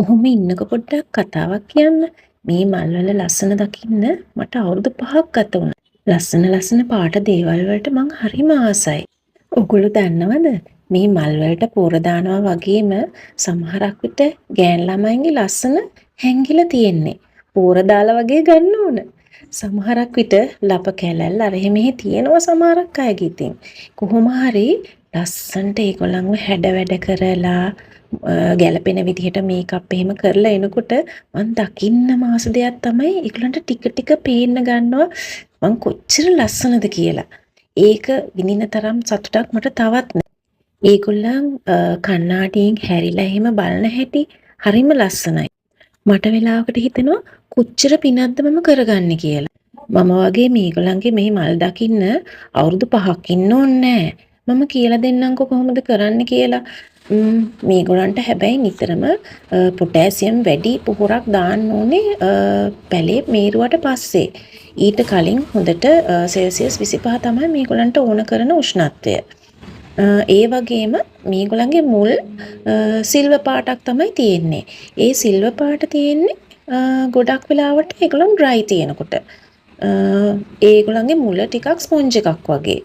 ඔහොම ඉන්නක පොඩ්ඩක් කතාවක් කියන්න. මේ මල්වල ලස්සන දකින්න මට අවුරුදු 5ක් ගත වුණා. ලස්සන ලස්සන පාට දේවල් වලට මං හරිම ආසයි. ඔගොල්ලෝ දන්නවද? මේ මල් වලට පොර දානවා වගේම සමහරක් විට ගෑන් ළමයින්ගේ ලස්සන හැංගිලා තියෙන්නේ. පොර දාලා වගේ ගන්න ඕන. සමහරක් විට ලප කැලැල් අර මෙහෙ තියෙනවා සමහරක් අයගේ ඉතින්. කොහොම හරි ලස්සන්ට ඒගොල්ලන්ව හැඩ වැඩ කරලා ගැලපෙන විදිහට මේකප් එහෙම කරලා එනකොට මං දකින්න මාස දෙයක් තමයි ඒගොල්ලන්ට ටික ටික පේන්න ගන්නවා මං කොච්චර ලස්සනද කියලා. ඒක විඳින තරම් සතුටක් මට තවත් නෑ. ඒගොල්ලන් කණ්ණාඩියෙන් හැරිලා එහෙම බලන හැටි හරිම ලස්සනයි. මට වෙලාවකට හිතෙනවා කොච්චර පිනක්ද මම කරගන්නේ කියලා. මම වගේ මේගොල්ලන්ගේ මේ මල් දකින්න අවුරුදු 5ක් ඉන්න ඕනේ නෑ. මම කියලා දෙන්නම්කෝ කොහොමද කරන්න කියලා. මේගොල්ලන්ට හැබැයි නිතරම පොටෑසියම් වැඩි පොහොරක් දාන්න ඕනේ පැලේ මේරුවට පස්සේ. ඊට කලින් හොඳට සෙල්සියස් 25 තමයි මේගොල්ලන්ට ඕන කරන උෂ්ණත්වය. ඒ වගේම මේගොල්ලන්ගේ මුල් සිල්වර් පාටක් තමයි තියෙන්නේ. ඒ සිල්වර් පාට තියෙන්නේ ගොඩක් වෙලාවට ඒගොල්ලන් ඩ්‍රයි තියෙනකොට. ඒගොල්ලන්ගේ මුල ටිකක් ස්පොන්ජ් එකක් වගේ.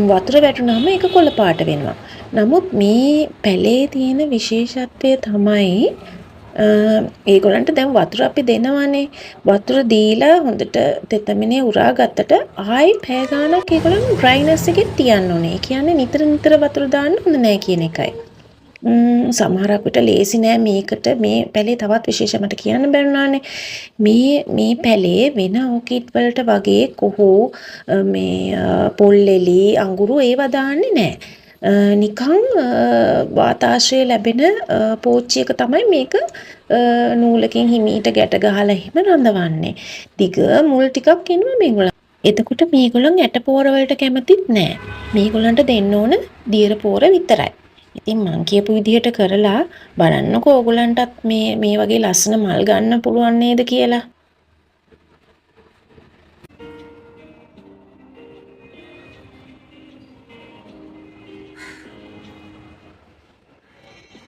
වතුර වැටුනහම ඒක කොළ පාට වෙනවා. නමුත් මේ පැලේ තියෙන විශේෂත්වය තමයි ඒගොල්ලන්ට දැන් වතුර අපි දෙනවනේ. වතුර දීලා හොඳට තෙතමනේ උරා ගත්තට ආයි පැය ගාණක් ඒගොල්ලන් ඩ්‍රයිනස් එකේ තියන්න ඕනේ. ඒ කියන්නේ නිතර නිතර වතුර දාන්න හොඳ නෑ කියන එකයි. සමහරක් විට ලේසි නෑ මේකට මේ පැලේ තවත් විශේෂමට කියන්න බැරුණානේ. මේ පැලේ වෙන ඕකිඩ් වලට වගේ කොහො මේ පොල්ලෙලි අඟුරු ඒවා දාන්නේ නෑ. නිකන් වාතාශ්‍රය ලැබෙන පෝච්චියක තමයි මේක නූලකින් හිමීට ගැට ගහලා එහෙම රඳවන්නේ. දිග මුල් ටිකක් එනවා මේගොල්ලන්. එතකොට මේගොල්ලන් ඇට පෝර වලට කැමතිත් නෑ. මේගොල්ලන්ට දෙන්න ඕන දියර පෝර විතරයි. ඉතින් මං කියපු විදිහට කරලා බලන්නකෝ ඕගොල්ලන්ටත් මේ වගේ ලස්සන මල් ගන්න පුළුවන් නේද කියලා.